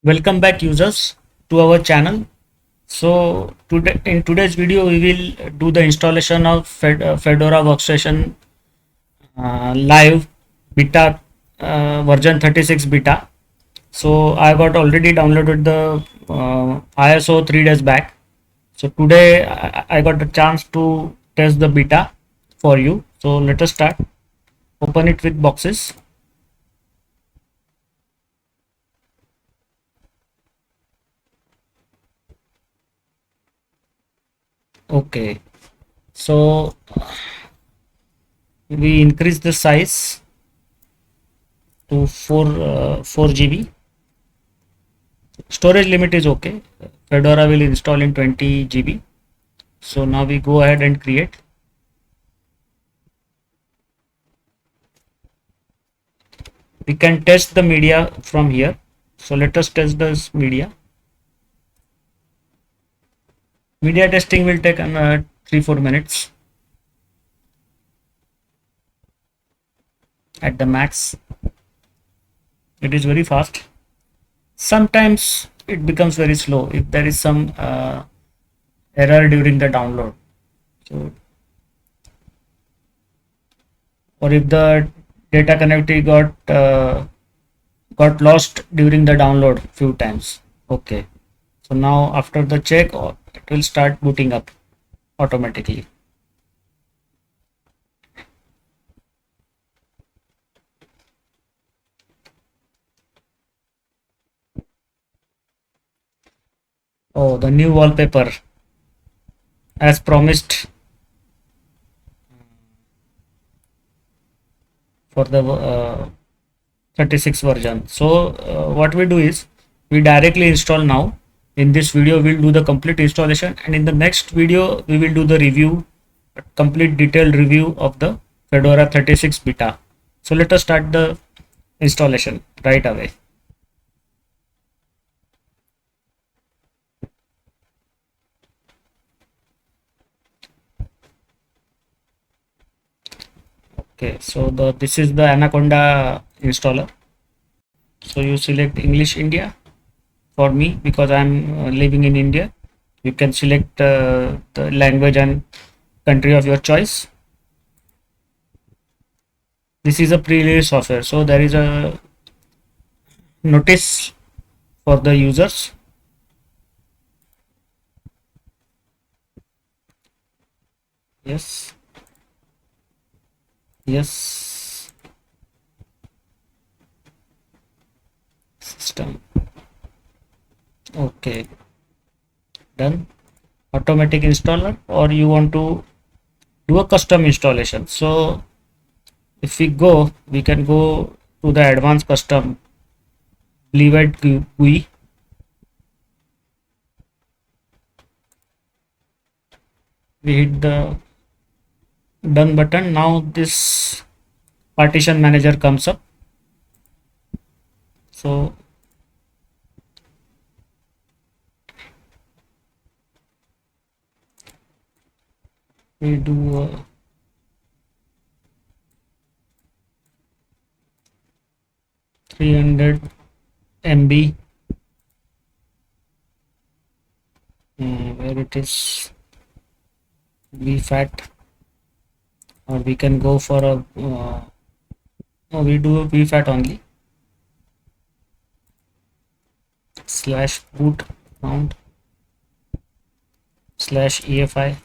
Welcome back users to our channel. So today in today's video we will do the installation of Fedora Workstation live beta version 36 beta. So I got already downloaded the ISO 3 days back. So today I got the chance to test the beta for you. So let us start. Open it with boxes. Okay. So we increase the size to 4 GB. Storage limit is okay. Fedora will install in 20 GB. So now we go ahead and create. We can test the media from here. So let us test this media. Media testing will take 3-4 minutes at the max. It is very fast. Sometimes it becomes very slow if there is some error during the download. So, or if the data connectivity got lost during the download few times. Okay. So now after the check, it will start booting up automatically. Oh, the new wallpaper as promised for the 36 version. So what we do is we directly install now. In this video we'll do the complete installation, and in the next video we will do the review, complete detailed review of the Fedora 36 beta. So let us start the installation right away. Okay, so this is the Anaconda installer. So you select English India. For me, because I'm living in India, you can select the language and country of your choice. This is a pre-release software, so there is a notice for the users. Yes, yes, system. Okay, done. Automatic installer, or you want to do a custom installation. So if we can go to the advanced custom Leeward GUI. We hit the done button. Now this partition manager comes up. So we do 300 MB, where it is VFAT, or we can go for a no, we do a VFAT only. Slash boot mount slash EFI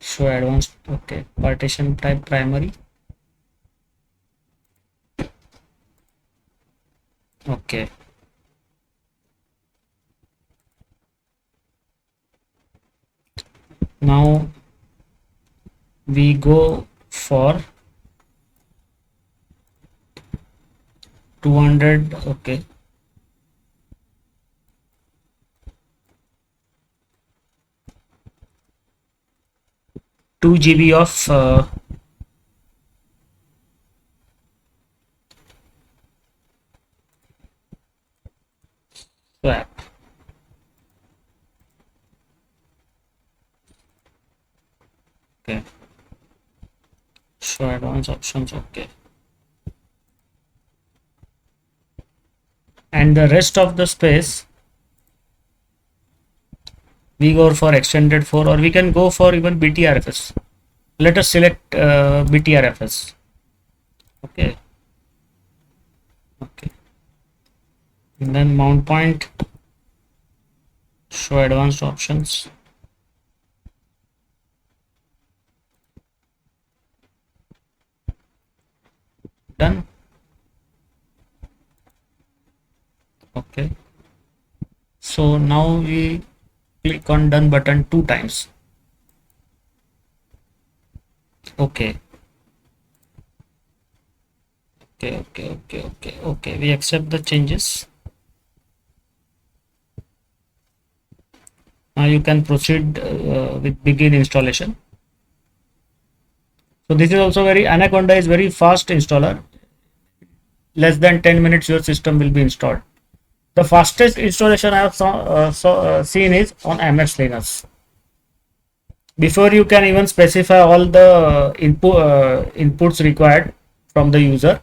show advanced. Okay, partition type primary. Okay, now we go for 200. Okay, 2 GB of swap. Okay, show advanced options. Okay, and the rest of the space we go for extended 4, or we can go for even BTRFS. Let us select BTRFS. Okay, okay, and then mount point, show advanced options. Done. Okay, so now we click on done button 2 times. Okay, okay, we accept the changes. Now you can proceed with begin installation. So this is also very, Anaconda is very fast installer. Less than 10 minutes your system will be installed. The fastest installation I have seen is on MS Linux. Before you can even specify all the inputs required from the user,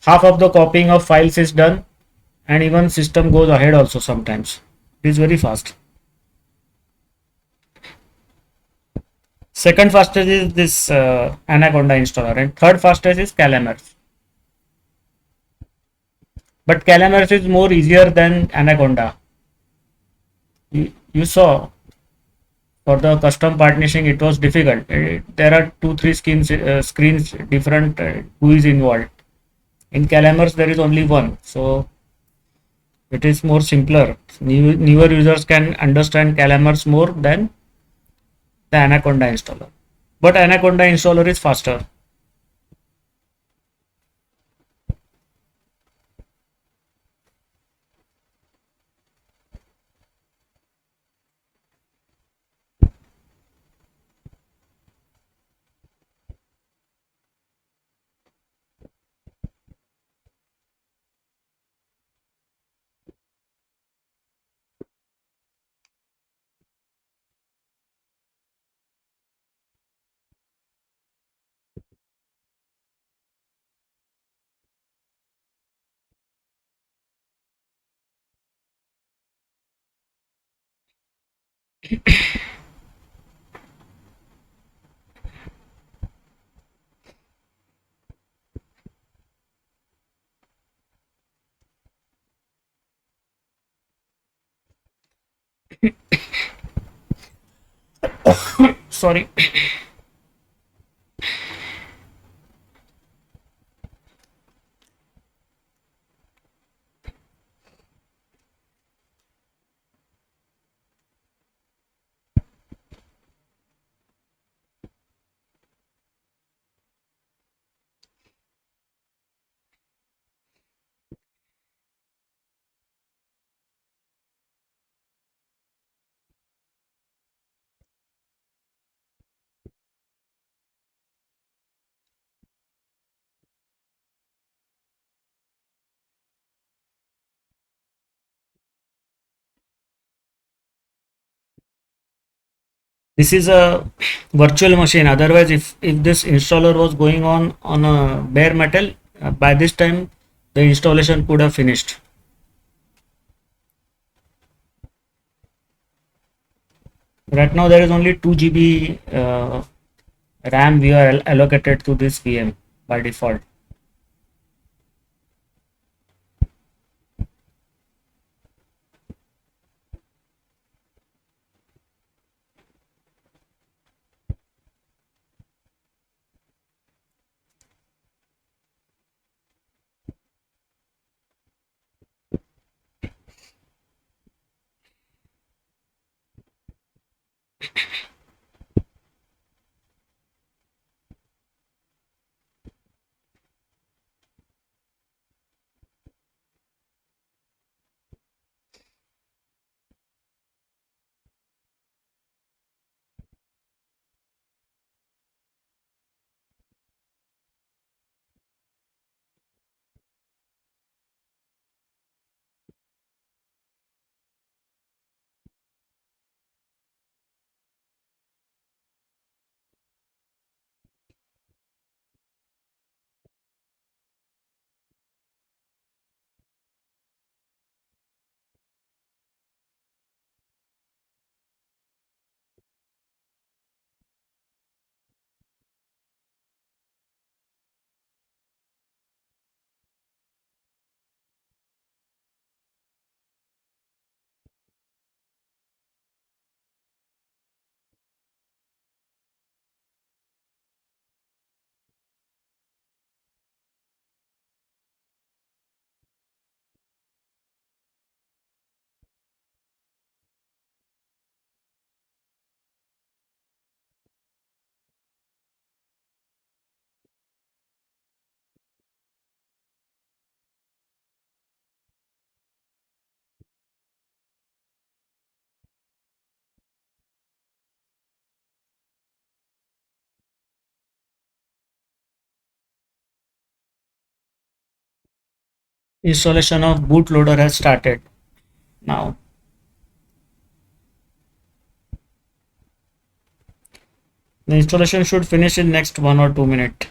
half of the copying of files is done, and even system goes ahead also sometimes. It is very fast. Second fastest is this Anaconda installer, and third fastest is Calamars. But Calamars is more easier than Anaconda. You saw for the custom partitioning it was difficult. There are 2 3 screens different who is involved. In Calamars there is only one, so it is more simpler. Newer users can understand Calamars more than the Anaconda installer, but Anaconda installer is faster. Sorry. This is a virtual machine. Otherwise, if this installer was going on a bare metal, by this time the installation could have finished. Right now there is only 2 GB RAM we are allocated to this VM by default. Installation of bootloader has started now. The installation should finish in next 1 or 2 minutes.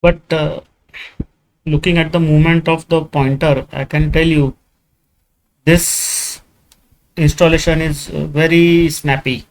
But looking at the movement of the pointer, I can tell you this installation is very snappy.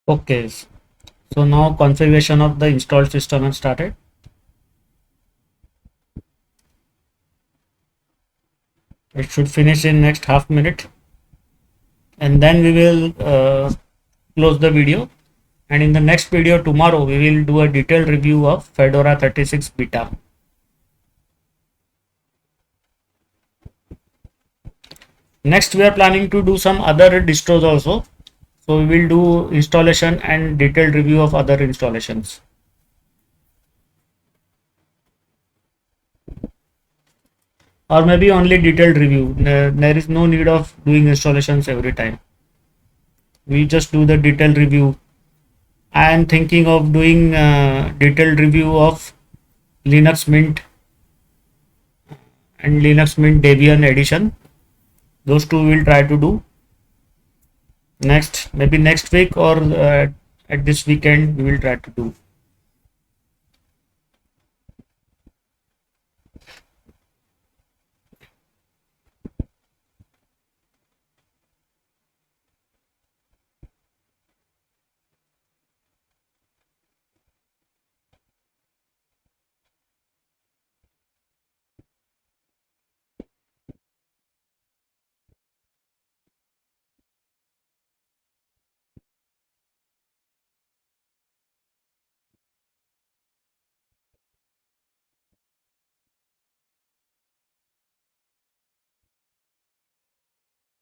Okay, so now configuration of the installed system has started. It should finish in next half minute, and then we will close the video. And in the next video tomorrow, we will do a detailed review of Fedora 36 beta. Next, we are planning to do some other distros also. So we will do installation and detailed review of other installations. Or maybe only detailed review. There is no need of doing installations every time. We just do the detailed review. I am thinking of doing detailed review of Linux Mint and Linux Mint Debian edition. Those two we'll try to do next, maybe next week, or at this weekend we will try to do.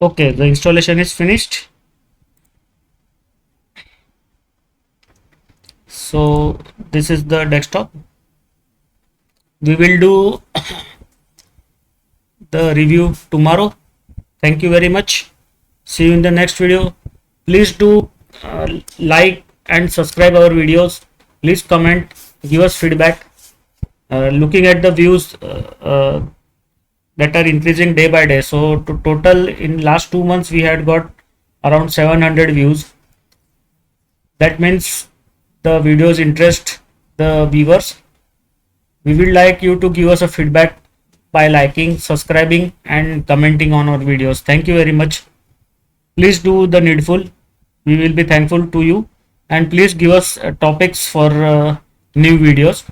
Okay, the installation is finished. So this is the desktop. We will do the review tomorrow. Thank you very much. See you in the next video. Please do like and subscribe our videos. Please comment, give us feedback. Looking at the views that are increasing day by day. So to total in last 2 months we had got around 700 views. That means the videos interest the viewers. We would like you to give us a feedback by liking, subscribing, and commenting on our videos. Thank you very much. Please do the needful. We will be thankful to you, and please give us topics for new videos.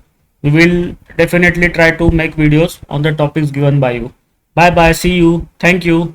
We will definitely try to make videos on the topics given by you. Bye bye. See you. Thank you.